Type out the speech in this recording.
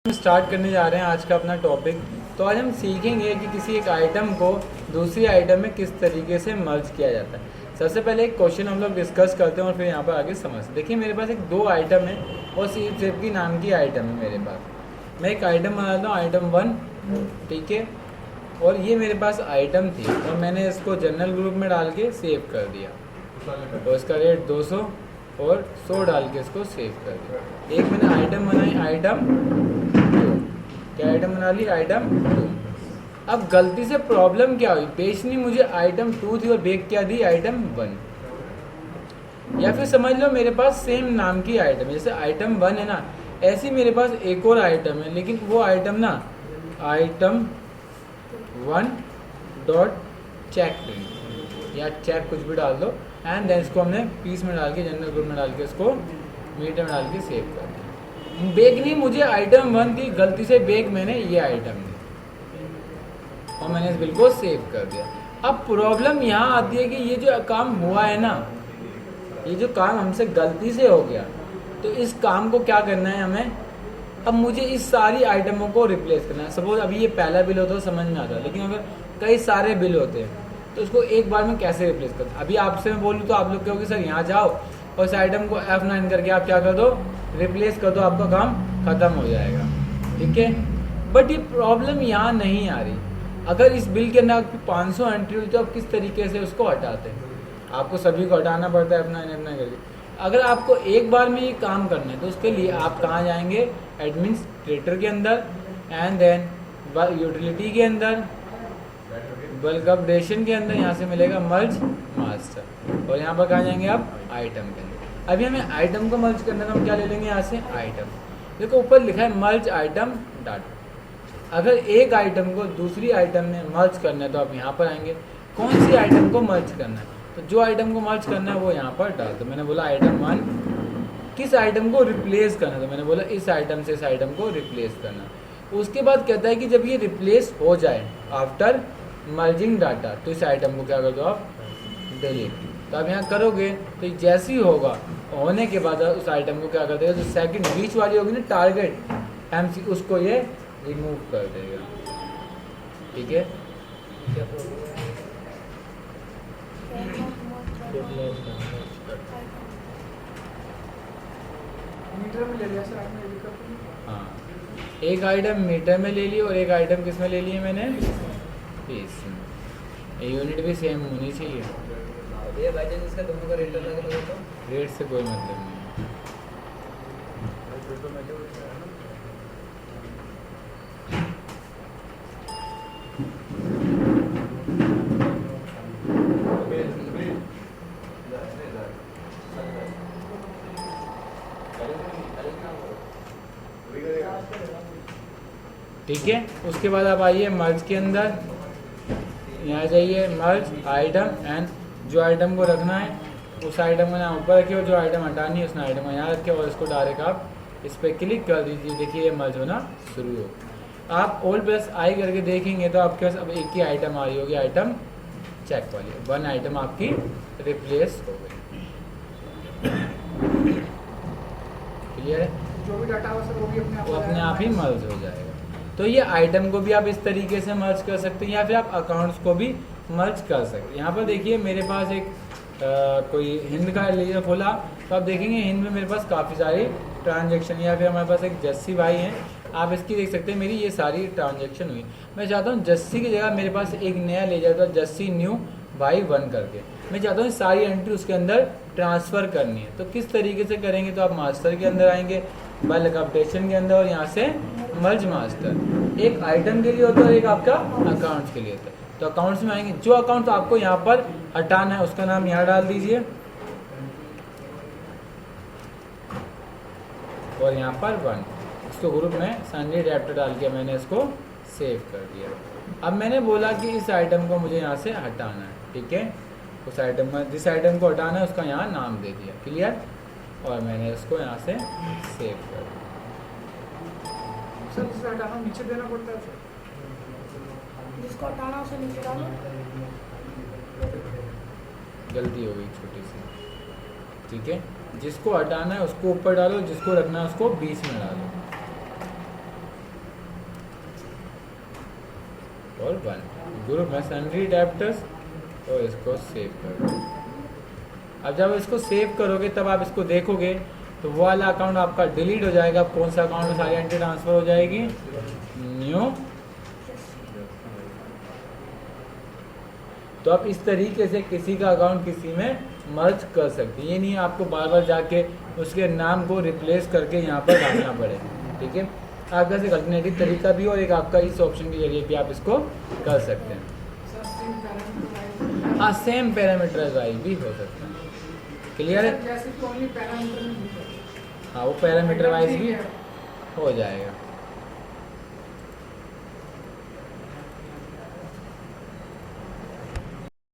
Start करने जा रहे हैं आज का अपना टॉपिक। तो आज हम सीखेंगे कि किसी एक आइटम को दूसरी आइटम में किस तरीके से मर्ज किया जाता है। सबसे पहले एक क्वेश्चन हम लोग डिस्कस करते हैं और फिर यहाँ पर आगे समझते हैं। देखिए मेरे पास एक दो आइटम है और सिर्फ की नाम की आइटम है मेरे पास। मैं एक आइटम बनाता हूँ, आइटम 1, ठीक है। और ये मेरे पास आइटम थी और मैंने इसको जनरल ग्रुप में डाल के सेव कर दिया। तो इसका रेट 200 और 100 डाल के इसको सेव कर दिया। एक मैंने आइटम बनाई, आइटम 2। क्या आइटम बना ली? आइटम 2। अब गलती से प्रॉब्लम क्या हुई, बेचनी मुझे आइटम 2 थी और बेच क्या दी? आइटम 1। या फिर समझ लो मेरे पास सेम नाम की आइटम है, जैसे आइटम 1 है ना, ऐसी मेरे पास एक और आइटम है, लेकिन वो आइटम ना आइटम 1 डॉट चेक या चेक कुछ भी डाल दो एंड देन इसको हमने पीस में डाल के जनरल ग्रुप में डाल के इसको मीटर में डाल के सेव कर दिया। बेग नहीं मुझे आइटम 1 थी, गलती से बेग मैंने ये आइटम दी और मैंने इस बिल को सेव कर दिया। अब प्रॉब्लम यहाँ आती है कि ये जो काम हुआ है ना, ये जो काम हमसे गलती से हो गया, तो इस काम को क्या करना है हमें? अब मुझे इस सारी आइटमों को रिप्लेस करना है। सपोज अभी ये पहला बिल होता है समझ में आता है, लेकिन अगर कई सारे बिल होते हैं तो उसको एक बार में कैसे रिप्लेस करते? अभी आपसे मैं बोलूँ तो आप लोग कहोगे सर यहाँ जाओ और इस आइटम को F9 करके आप क्या कर दो? रिप्लेस कर दो, आपका काम खत्म हो जाएगा, ठीक है। बट ये प्रॉब्लम यहाँ नहीं आ रही। अगर इस बिल के अंदर आपकी 500 एंट्री हुई तो आप किस तरीके से उसको हटाते हैं? आपको सभी को हटाना पड़ता है F9 करके। अगर आपको एक बार में ये काम करना है तो उसके लिए आप कहाँ जाएंगे? एडमिनिस्ट्रेटर के अंदर एंड देन यूटिलिटी के अंदर, बल्क अपडेशन के अंदर, यहाँ से मिलेगा मर्ज मास्टर और यहाँ पर कहाँ जाएंगे आप? आइटम के अंदर। अभी हमें आइटम को मर्ज करना है तो हम क्या ले लेंगे यहाँ से? आइटम। देखो ऊपर लिखा है मर्ज आइटम डाटा। अगर एक आइटम को दूसरी आइटम में मर्ज करना है तो आप यहाँ पर आएंगे। कौन सी आइटम को मर्ज करना है? तो जो आइटम को मर्ज करना है वो यहाँ पर डाल दो। मैंने बोला आइटम 1। किस आइटम को रिप्लेस करना है? तो मैंने बोला इस आइटम से इस आइटम को रिप्लेस करना। उसके बाद कहता है कि जब ये रिप्लेस हो जाए आफ्टर मर्जिंग डाटा तो इस आइटम को क्या कर दो आप? डिलीट। तो आप यहाँ करोगे तो जैसे ही होगा होने के बाद उस आइटम को क्या कर देगा? जो सेकंड बीच वाली होगी ना टारगेट MC, उसको ये रिमूव कर देगा, ठीक है। मीटर में ले लिया सर आपने? हाँ, एक आइटम मीटर में ले ली और एक आइटम किस में ले ली है मैंने? पीस में। यूनिट भी सेम होनी चाहिए। ये भाई जान इसका दोनों का रेट अलग अलग हो तो रेट से कोई मतलब नहीं। ठीक है, उसके बाद आप आइए मर्ज के अंदर, यहाँ जाइए मर्ज आइटम एंड जो आइटम को रखना है उस आइटम को यहाँ ऊपर रखिए और जो आइटम हटानी है उस आइटम को यहाँ रखिए और इसको डायरेक्ट आप इस पर क्लिक कर दीजिए। देखिए ये मर्ज होना शुरू हो। आप Alt+I करके देखेंगे तो आपके पास अब एक ही आइटम आ रही होगी, आइटम चेक वाली। 1 आइटम आपकी रिप्लेस हो गई। क्लियर है? जो भी डाटा हो सर वो भी अपने आप ही मर्ज हो जाएगा। तो ये आइटम को भी आप इस तरीके से मर्ज कर सकते हैं या फिर आप अकाउंट्स को भी मर्ज कर सकते हैं। यहाँ पर देखिए मेरे पास एक कोई हिंद का लीजिए खोला तो आप देखेंगे हिंद में मेरे पास काफ़ी सारी ट्रांजेक्शन, या फिर हमारे पास एक जस्सी भाई हैं, आप इसकी देख सकते हैं मेरी ये सारी ट्रांजेक्शन हुई। मैं चाहता हूँ जस्सी की जगह मेरे पास एक नया ले जाए तो जस्सी न्यू भाई 1 करके मैं चाहता हूँ सारी एंट्री उसके अंदर ट्रांसफ़र करनी है। तो किस तरीके से करेंगे? तो आप मास्टर के अंदर आएंगे, बल्क अपडेशन के अंदर और यहाँ से मर्ज मास्टर। एक आइटम के लिए होता है और एक आपका अकाउंट्स के लिए होता है। तो अकाउंट्स में आएंगे, जो अकाउंट आपको यहाँ पर हटाना है उसका नाम यहाँ डाल दीजिए और यहाँ पर 1 इसको ग्रुप में सन्नी एडेप्टर डाल के मैंने इसको सेव कर दिया। अब मैंने बोला कि इस आइटम को मुझे यहाँ से हटाना है, ठीक है। उस आइटम में जिस आइटम को हटाना है उसका यहाँ नाम दे दिया, क्लियर। और मैंने इसको यहाँ से सेव कर दिया। सर जिसका डाटा नीचे देना पड़ता है सर? जिसको हटाना उसे नीचे डालो। गलती हो गई छोटी सी, ठीक है। जिसको हटाना है उसको ऊपर डालो, जिसको रखना है उसको बीच में डालो। और 1 ग्रुप में सन्ड्री अडेप्टर्स और इसको सेव कर दो। अब जब इसको सेव करोगे तब आप इसको देखोगे तो वो वाला अकाउंट आपका डिलीट हो जाएगा। अब कौन सा अकाउंट में सारी एंट्री ट्रांसफ़र हो जाएगी? न्यू। तो आप इस तरीके से किसी का अकाउंट किसी में मर्ज कर सकते हैं। ये नहीं आपको बार बार जाके उसके नाम को रिप्लेस करके यहाँ पर डालना पड़े। ठीक है, आपका एक अल्टरनेटिव तरीका भी और एक आपका इस ऑप्शन के जरिए भी आप इसको कर सकते हैं। सर सेम पैरामीटर हाँ, सेम पैरामीटर वाइज भी हो सकता है। क्लियर है? जैसे कि ओनली पैरामीटर में नहीं है। हाँ, वो पैरामीटर वाइज भी हो जाएगा।